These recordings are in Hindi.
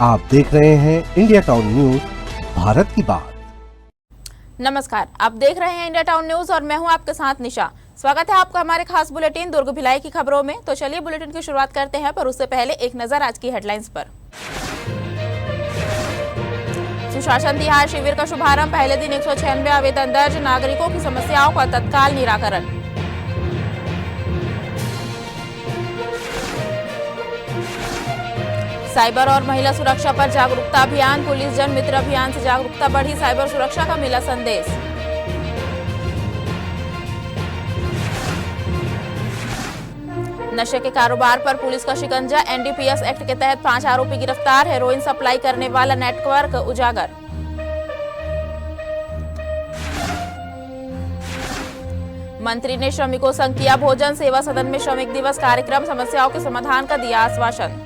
आप देख रहे हैं इंडिया टाउन न्यूज, भारत की बात। नमस्कार, आप देख रहे हैं इंडिया टाउन न्यूज और मैं हूं आपके साथ निशा। स्वागत है आपका हमारे खास बुलेटिन दुर्ग भिलाई की खबरों में। तो चलिए बुलेटिन की शुरुआत करते हैं, पर उससे पहले एक नजर आज की हेडलाइंस पर। सुशासन तिहार शिविर का शुभारंभ, पहले दिन 196 आवेदन दर्ज, नागरिकों की समस्याओं का तत्काल निराकरण। साइबर और महिला सुरक्षा पर जागरूकता अभियान, पुलिस जन मित्र अभियान से जागरूकता बढ़ी, साइबर सुरक्षा का मिला संदेश। नशे के कारोबार पर पुलिस का शिकंजा, एनडीपीएस एक्ट के तहत 5 आरोपी गिरफ्तार, हेरोइन सप्लाई करने वाला नेटवर्क उजागर। मंत्री ने श्रमिकों संग किया भोजन, सेवा सदन में श्रमिक दिवस कार्यक्रम, समस्याओं के समाधान का दिया आश्वासन।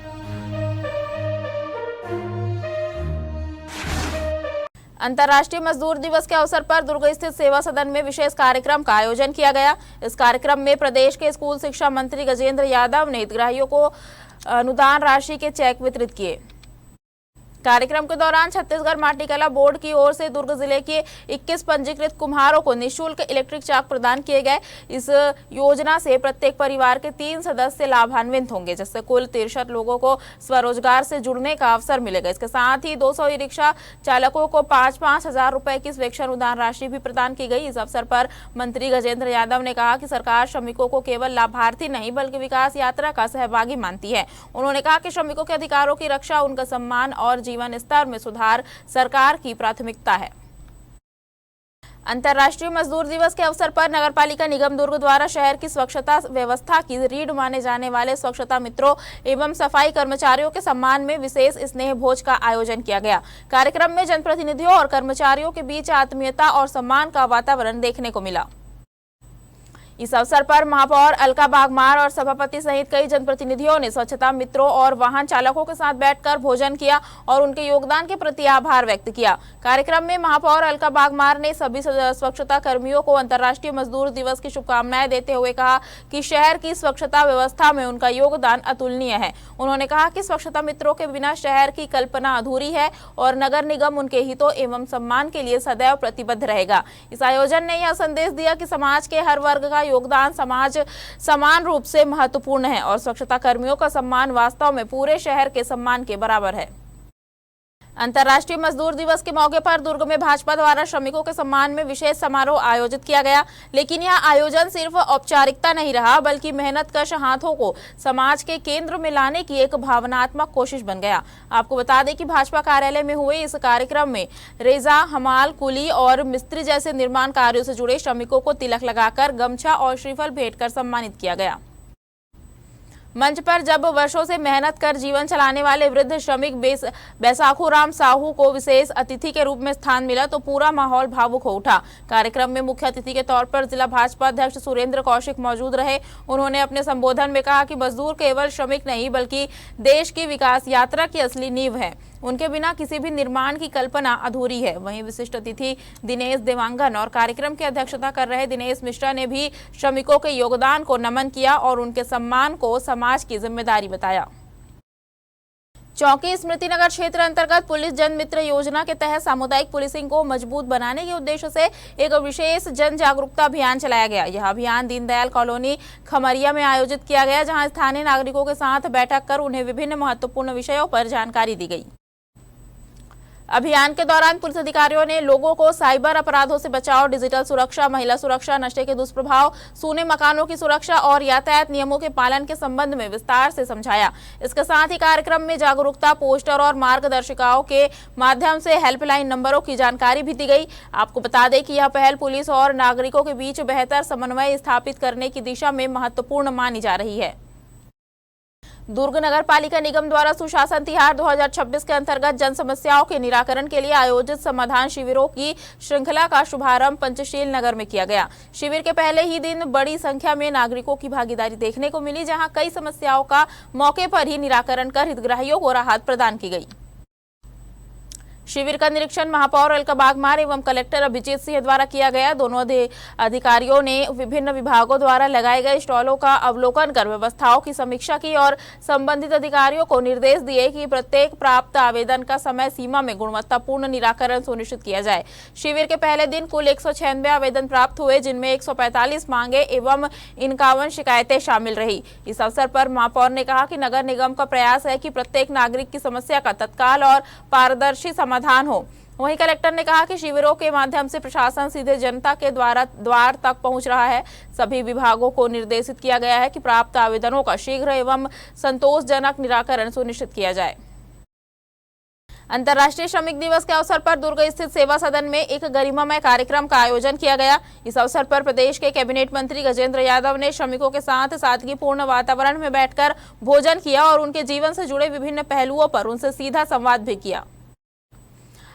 अंतर्राष्ट्रीय मजदूर दिवस के अवसर पर दुर्ग स्थित सेवा सदन में विशेष कार्यक्रम का आयोजन किया गया। इस कार्यक्रम में प्रदेश के स्कूल शिक्षा मंत्री गजेंद्र यादव ने हितग्राहियों को अनुदान राशि के चेक वितरित किए। कार्यक्रम के दौरान छत्तीसगढ़ माटी कला बोर्ड की ओर से दुर्ग जिले के 21 पंजीकृत कुम्हारों को निःशुल्क इलेक्ट्रिक चाक प्रदान किए गए। इस योजना से प्रत्येक परिवार के 3 सदस्य लाभान्वित होंगे, जिससे कुल 63 लोगों को स्वरोजगार से जुड़ने का अवसर मिलेगा। इसके साथ ही 200 ई रिक्शा चालकों को 5-5 हजार रुपए की स्वेच्छा अनुदान राशि भी प्रदान की गई। इस अवसर पर मंत्री गजेंद्र यादव ने कहा कि सरकार श्रमिकों को केवल लाभार्थी नहीं बल्कि विकास यात्रा का सहभागी मानती है। उन्होंने कहा कि श्रमिकों के अधिकारों की रक्षा, उनका सम्मान और जीवन स्तर में सुधार सरकार की प्राथमिकता है। अंतर्राष्ट्रीय मजदूर दिवस के अवसर पर नगरपालिका निगम दुर्ग द्वारा शहर की स्वच्छता व्यवस्था की रीढ़ माने जाने वाले स्वच्छता मित्रों एवं सफाई कर्मचारियों के सम्मान में विशेष स्नेह भोज का आयोजन किया गया। कार्यक्रम में जनप्रतिनिधियों और कर्मचारियों के बीच आत्मीयता और सम्मान का वातावरण देखने को मिला। इस अवसर पर महापौर अलका बागमार और सभापति सहित कई जनप्रतिनिधियों ने स्वच्छता मित्रों और वाहन चालकों के साथ बैठकर भोजन किया और उनके योगदान के प्रति आभार व्यक्त किया। कार्यक्रम में महापौर अलका बागमार ने सभी स्वच्छता कर्मियों को अंतर्राष्ट्रीय मजदूर दिवस की शुभकामनाएं देते हुए कहा कि शहर की स्वच्छता व्यवस्था में उनका योगदान अतुलनीय है। उन्होंने कहा कि स्वच्छता मित्रों के बिना शहर की कल्पना अधूरी है और नगर निगम उनके हितों एवं सम्मान के लिए सदैव प्रतिबद्ध रहेगा। इस आयोजन ने यह संदेश दिया कि समाज के हर वर्ग का योगदान समाज समान रूप से महत्वपूर्ण है और स्वच्छता कर्मियों का सम्मान वास्तव में पूरे शहर के सम्मान के बराबर है। अंतर्राष्ट्रीय मजदूर दिवस के मौके पर दुर्ग में भाजपा द्वारा श्रमिकों के सम्मान में विशेष समारोह आयोजित किया गया। लेकिन यह आयोजन सिर्फ औपचारिकता नहीं रहा बल्कि मेहनतकश हाथों को समाज के केंद्र में लाने की एक भावनात्मक कोशिश बन गया। आपको बता दें कि भाजपा कार्यालय में हुए इस कार्यक्रम में रेजा, हमाल, कुली और मिस्त्री जैसे निर्माण कार्यों से जुड़े श्रमिकों को तिलक लगाकर गमछा और श्रीफल भेंट कर सम्मानित किया गया। मंच पर जब वर्षों से मेहनत कर जीवन चलाने वाले वृद्ध श्रमिक बैसाखूराम साहू को विशेष अतिथि के रूप में स्थान मिला तो पूरा माहौल भावुक हो उठा। कार्यक्रम में मुख्य अतिथि के तौर पर जिला भाजपा अध्यक्ष सुरेंद्र कौशिक मौजूद रहे। उन्होंने अपने संबोधन में कहा कि मजदूर केवल श्रमिक नहीं बल्कि देश की विकास यात्रा की असली नींव है। उनके बिना किसी भी निर्माण की कल्पना अधूरी है। वहीं विशिष्ट अतिथि दिनेश देवांगन और कार्यक्रम की अध्यक्षता कर रहे दिनेश मिश्रा ने भी श्रमिकों के योगदान को नमन किया और उनके सम्मान को समाज की जिम्मेदारी बताया। चौकी स्मृति नगर क्षेत्र अंतर्गत पुलिस जन मित्र योजना के तहत सामुदायिक पुलिसिंग को मजबूत बनाने के उद्देश्य से एक विशेष जन जागरूकता अभियान चलाया गया। यह अभियान दीनदयाल कॉलोनी खमरिया में आयोजित किया गया, जहां स्थानीय नागरिकों के साथ बैठक कर उन्हें विभिन्न महत्वपूर्ण विषयों पर जानकारी दी गई। अभियान के दौरान पुलिस अधिकारियों ने लोगों को साइबर अपराधों से बचाव, डिजिटल सुरक्षा, महिला सुरक्षा, नशे के दुष्प्रभाव, सूने मकानों की सुरक्षा और यातायात नियमों के पालन के संबंध में विस्तार से समझाया। इसके साथ ही कार्यक्रम में जागरूकता पोस्टर और मार्गदर्शिकाओं के माध्यम से हेल्पलाइन नंबरों की जानकारी भी दी गई। आपको बता दें कि यह पहल पुलिस और नागरिकों के बीच बेहतर समन्वय स्थापित करने की दिशा में महत्वपूर्ण मानी जा रही है। दुर्ग नगर पालिका निगम द्वारा सुशासन तिहार 2026 के अंतर्गत जन समस्याओं के निराकरण के लिए आयोजित समाधान शिविरों की श्रृंखला का शुभारंभ पंचशील नगर में किया गया। शिविर के पहले ही दिन बड़ी संख्या में नागरिकों की भागीदारी देखने को मिली, जहां कई समस्याओं का मौके पर ही निराकरण कर हितग्राहियों को राहत प्रदान की गई। शिविर का निरीक्षण महापौर अलका बागमार एवं कलेक्टर अभिजीत सिंह द्वारा किया गया। दोनों अधिकारियों ने विभिन्न विभागों द्वारा लगाए गए स्टॉलों का अवलोकन कर व्यवस्थाओं की समीक्षा की और संबंधित अधिकारियों को निर्देश दिए कि प्रत्येक प्राप्त आवेदन का समय सीमा में गुणवत्तापूर्ण निराकरण सुनिश्चित किया जाए। शिविर के पहले दिन कुल 196 आवेदन प्राप्त हुए, जिनमें 145 मांगे एवं 51 शिकायतें शामिल रही। इस अवसर पर महापौर ने कहा कि नगर निगम का प्रयास है कि प्रत्येक नागरिक की समस्या का तत्काल और पारदर्शी समाधान हो। वहीं कलेक्टर ने कहा कि शिविरों के माध्यम से प्रशासन सीधे जनता के द्वार तक पहुंच रहा है। सभी विभागों को निर्देशित किया गया है कि प्राप्त आवेदनों का शीघ्र एवं संतोषजनक निराकरण सुनिश्चित किया जाए। अंतर्राष्ट्रीय श्रमिक दिवस के अवसर पर दुर्ग स्थित सेवा सदन में एक गरिमामय कार्यक्रम का आयोजन किया गया। इस अवसर पर प्रदेश के कैबिनेट मंत्री गजेंद्र यादव ने श्रमिकों के साथ सादगीपूर्ण वातावरण में बैठकर भोजन किया और उनके जीवन से जुड़े विभिन्न पहलुओं पर उनसे सीधा संवाद भी किया।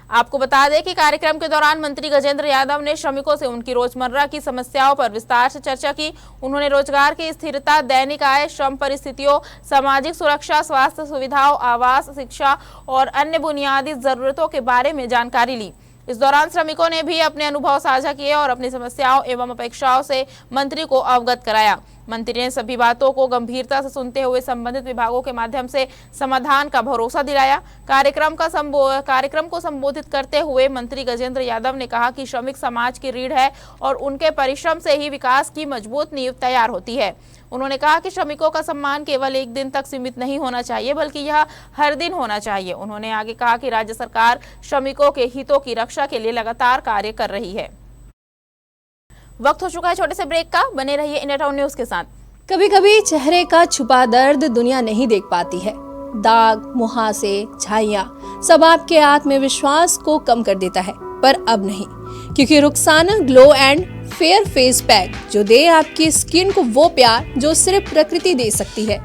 आपको बता दें कि कार्यक्रम के दौरान मंत्री गजेंद्र यादव ने श्रमिकों से उनकी रोजमर्रा की समस्याओं पर विस्तार से चर्चा की। उन्होंने रोजगार की स्थिरता, दैनिक आय, श्रम परिस्थितियों, सामाजिक सुरक्षा, स्वास्थ्य सुविधाओं, आवास, शिक्षा और अन्य बुनियादी जरूरतों के बारे में जानकारी ली। इस दौरान श्रमिकों ने भी अपने अनुभव साझा किए और अपनी समस्याओं एवं अपेक्षाओं से मंत्री को अवगत कराया। मंत्री ने सभी बातों को गंभीरता से सुनते हुए संबंधित विभागों के माध्यम से समाधान का भरोसा दिलाया। कार्यक्रम को संबोधित करते हुए मंत्री गजेंद्र यादव ने कहा कि श्रमिक समाज की रीढ़ है और उनके परिश्रम से ही विकास की मजबूत नींव तैयार होती है। उन्होंने कहा कि श्रमिकों का सम्मान केवल एक दिन तक सीमित नहीं होना चाहिए, बल्कि यह हर दिन होना चाहिए। उन्होंने आगे कहा कि राज्य सरकार श्रमिकों के हितों की रक्षा के लिए लगातार कार्य कर रही है। वक्त हो चुका है छोटे से ब्रेक का, बने रहिए इंडिया टाउन न्यूज के साथ। कभी कभी चेहरे का छुपा दर्द दुनिया नहीं देख पाती है। दाग, मुहासे, झाइयां सब आपके आत्मविश्वास को कम कर देता है, पर अब नहीं, क्योंकि Rukhsana glow and fair face pack जो दे आपकी स्किन को वो प्यार जो सिर्फ प्रकृति दे सकती है।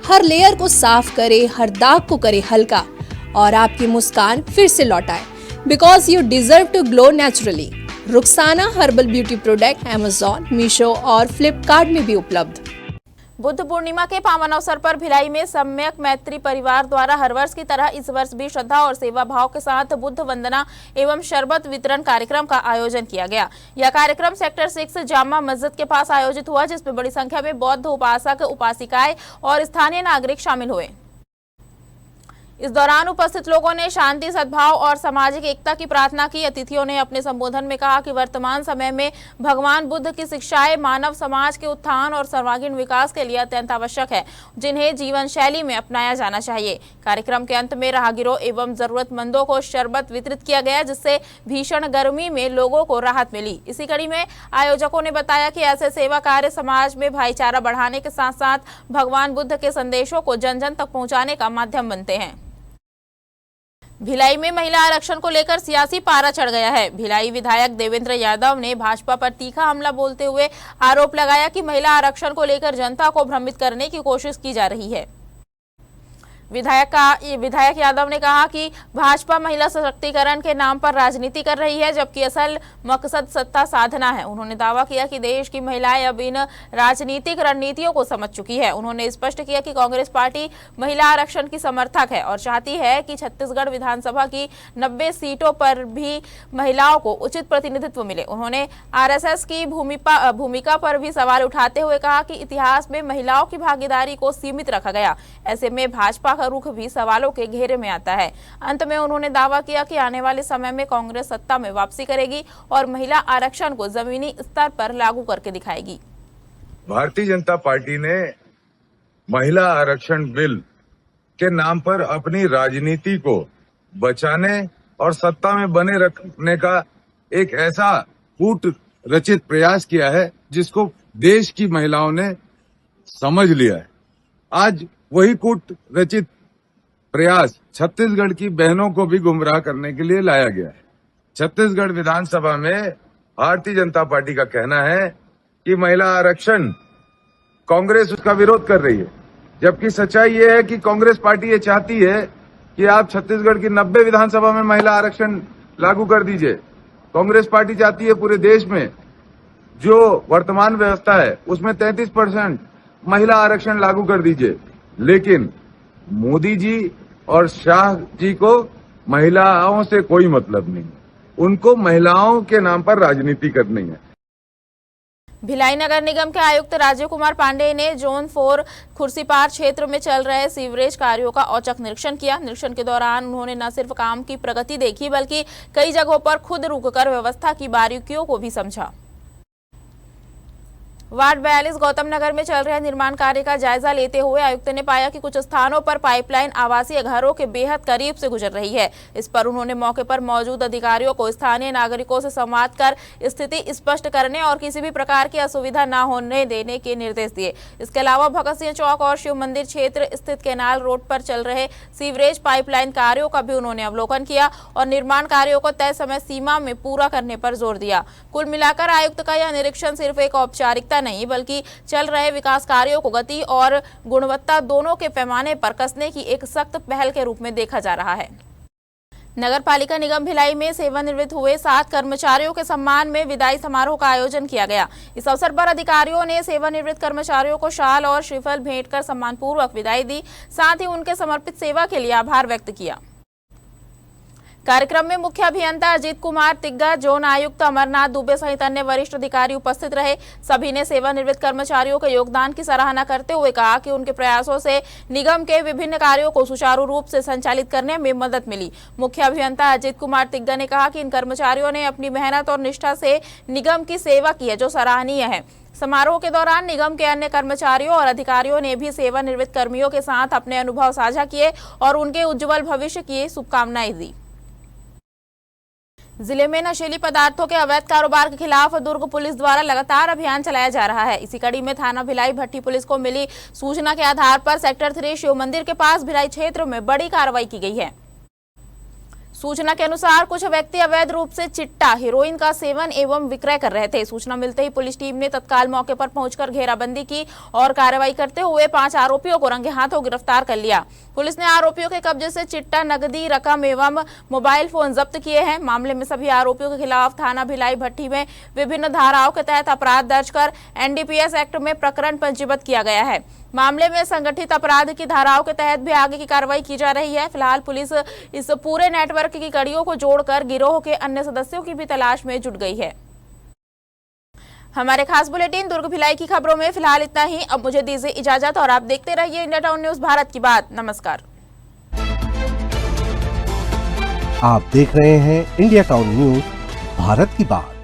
हर लेयर को साफ करे, हर दाग को करे हल्का और आपकी मुस्कान फिर से लौटाए। Because you deserve to glow naturally. Rukhsana herbal beauty product Amazon, Meesho और फ्लिपकार्ट में भी उपलब्ध। बुद्ध पूर्णिमा के पावन अवसर पर भिलाई में सम्यक मैत्री परिवार द्वारा हर वर्ष की तरह इस वर्ष भी श्रद्धा और सेवा भाव के साथ बुद्ध वंदना एवं शरबत वितरण कार्यक्रम का आयोजन किया गया। यह कार्यक्रम सेक्टर 6 जामा मस्जिद के पास आयोजित हुआ, जिसमें बड़ी संख्या में बौद्ध उपासक, उपासिकाएं और स्थानीय नागरिक शामिल हुए। इस दौरान उपस्थित लोगों ने शांति, सद्भाव और सामाजिक एकता की प्रार्थना की। अतिथियों ने अपने संबोधन में कहा कि वर्तमान समय में भगवान बुद्ध की शिक्षाएं मानव समाज के उत्थान और सर्वांगीण विकास के लिए अत्यंत आवश्यक है, जिन्हें जीवन शैली में अपनाया जाना चाहिए। कार्यक्रम के अंत में राहगीरों एवं जरूरतमंदों को शरबत वितरित किया गया, जिससे भीषण गर्मी में लोगों को राहत मिली। इसी कड़ी में आयोजकों ने बताया कि ऐसे सेवा कार्य समाज में भाईचारा बढ़ाने के साथ साथ भगवान बुद्ध के संदेशों को जन जन तक पहुँचाने का माध्यम बनते हैं। भिलाई में महिला आरक्षण को लेकर सियासी पारा चढ़ गया है। भिलाई विधायक देवेंद्र यादव ने भाजपा पर तीखा हमला बोलते हुए आरोप लगाया कि महिला आरक्षण को लेकर जनता को भ्रमित करने की कोशिश की जा रही है। विधायक यादव ने कहा कि भाजपा महिला सशक्तिकरण के नाम पर राजनीति कर रही है, जबकि असल मकसद सत्ता साधना है। उन्होंने दावा किया कि देश की महिलाएं अब इन राजनीतिक रणनीतियों को समझ चुकी है। उन्होंने स्पष्ट किया कि कांग्रेस पार्टी महिला आरक्षण की समर्थक है और चाहती है कि छत्तीसगढ़ विधानसभा की 90 सीटों पर भी महिलाओं को उचित प्रतिनिधित्व मिले। उन्होंने आरएसएस की भूमिका पर भी सवाल उठाते हुए कहा कि इतिहास में महिलाओं की भागीदारी को सीमित रखा गया, ऐसे में भाजपा का रुख भी सवालों के घेरे में आता है। अंत में उन्होंने दावा किया कि आने वाले समय में कांग्रेस सत्ता में वापसी करेगी और महिला आरक्षण को जमीनी स्तर पर लागू करके दिखाएगी। भारतीय जनता पार्टी ने महिला आरक्षण बिल के नाम पर अपनी राजनीति को बचाने और सत्ता में बने रखने का एक ऐसा कूट रचित प्रयास किया है जिसको देश की महिलाओं ने समझ लिया है। आज वही कूट रचित प्रयास छत्तीसगढ़ की बहनों को भी गुमराह करने के लिए लाया गया है। छत्तीसगढ़ विधानसभा में भारतीय जनता पार्टी का कहना है कि महिला आरक्षण कांग्रेस उसका विरोध कर रही है, जबकि सच्चाई ये है कि कांग्रेस पार्टी ये चाहती है कि आप छत्तीसगढ़ की 90 विधानसभा में महिला आरक्षण लागू कर दीजिए। कांग्रेस पार्टी चाहती है पूरे देश में जो वर्तमान व्यवस्था है उसमें 33% महिला आरक्षण लागू कर दीजिए। लेकिन मोदी जी और शाह जी को महिलाओं से कोई मतलब नहीं, उनको महिलाओं के नाम पर राजनीति करनी है। भिलाई नगर निगम के आयुक्त राजीव कुमार पांडे ने जोन 4 खुर्सीपार क्षेत्र में चल रहे सीवरेज कार्यों का औचक निरीक्षण किया। निरीक्षण के दौरान उन्होंने न सिर्फ काम की प्रगति देखी बल्कि कई जगहों पर खुद रुककर व्यवस्था की बारीकियों को भी समझा। वार्ड 42 गौतम नगर में चल रहे निर्माण कार्य का जायजा लेते हुए आयुक्त ने पाया कि कुछ स्थानों पर पाइपलाइन आवासीय घरों के बेहद करीब से गुजर रही है। इस पर उन्होंने मौके पर मौजूद अधिकारियों को स्थानीय नागरिकों से संवाद कर स्थिति स्पष्ट करने और किसी भी प्रकार की असुविधा न होने देने के निर्देश दिए। इसके अलावा भगत सिंह चौक और शिव मंदिर क्षेत्र स्थित कैनाल रोड पर चल रहे सीवरेज पाइपलाइन कार्यों का भी उन्होंने अवलोकन किया और निर्माण कार्यों को तय समय सीमा में पूरा करने पर जोर दिया। कुल मिलाकर आयुक्त का यह निरीक्षण सिर्फ एक औपचारिकता नहीं बल्कि चल रहे विकास कार्यों को गति और गुणवत्ता दोनों के पैमाने पर कसने की एक सख्त पहल के रूप में देखा जा रहा है। नगर पालिका निगम भिलाई में सेवानिवृत्त हुए 7 कर्मचारियों के सम्मान में विदाई समारोह का आयोजन किया गया। इस अवसर पर अधिकारियों ने सेवानिवृत्त कर्मचारियों को शाल और श्रीफल भेंट कर सम्मानपूर्वक विदाई दी, साथ ही उनके समर्पित सेवा के लिए आभार व्यक्त किया। कार्यक्रम में मुख्य अभियंता अजीत कुमार तिग्गा, जोन आयुक्त अमरनाथ दुबे सहित अन्य वरिष्ठ अधिकारी उपस्थित रहे। सभी ने सेवानिवृत्त कर्मचारियों के योगदान की सराहना करते हुए कहा कि उनके प्रयासों से निगम के विभिन्न कार्यों को सुचारू रूप से संचालित करने में मदद मिली। मुख्य अभियंता अजीत कुमार तिग्गा ने कहा कि इन कर्मचारियों ने अपनी मेहनत और निष्ठा से निगम की सेवा की है, जो सराहनीय है। समारोह के दौरान निगम के अन्य कर्मचारियों और अधिकारियों ने भी सेवानिवृत्त कर्मियों के साथ अपने अनुभव साझा किए और उनके उज्जवल भविष्य की शुभकामनाएं दी। जिले में नशीली पदार्थों के अवैध कारोबार के खिलाफ दुर्ग पुलिस द्वारा लगातार अभियान चलाया जा रहा है। इसी कड़ी में थाना भिलाई भट्टी पुलिस को मिली सूचना के आधार पर सेक्टर 3 शिव मंदिर के पास भिलाई क्षेत्र में बड़ी कार्रवाई की गई है। सूचना के अनुसार कुछ व्यक्ति अवैध रूप से चिट्टा हेरोइन का सेवन एवं विक्रय कर रहे थे। सूचना मिलते ही पुलिस टीम ने तत्काल मौके पर पहुंचकर घेराबंदी की और कार्रवाई करते हुए 5 आरोपियों को रंगे हाथों गिरफ्तार कर लिया। पुलिस ने आरोपियों के कब्जे से चिट्टा, नकदी रकम एवं मोबाइल फोन जब्त किए हैं। मामले में सभी आरोपियों के खिलाफ थाना भिलाई भट्टी में विभिन्न धाराओं के तहत अपराध दर्ज कर एनडीपीएस एक्ट में प्रकरण पंजीबद्ध किया गया है। मामले में संगठित अपराध की धाराओं के तहत भी आगे की कार्रवाई की जा रही है। फिलहाल पुलिस इस पूरे नेटवर्क की कड़ियों को जोड़कर गिरोह के अन्य सदस्यों की भी तलाश में जुट गई है। हमारे खास बुलेटिन दुर्ग भिलाई की खबरों में फिलहाल इतना ही। अब मुझे दीजिए इजाजत और आप देखते रहिए इंडिया टाउन न्यूज भारत की बात। नमस्कार। आप देख रहे हैं इंडिया टाउन न्यूज भारत की बात।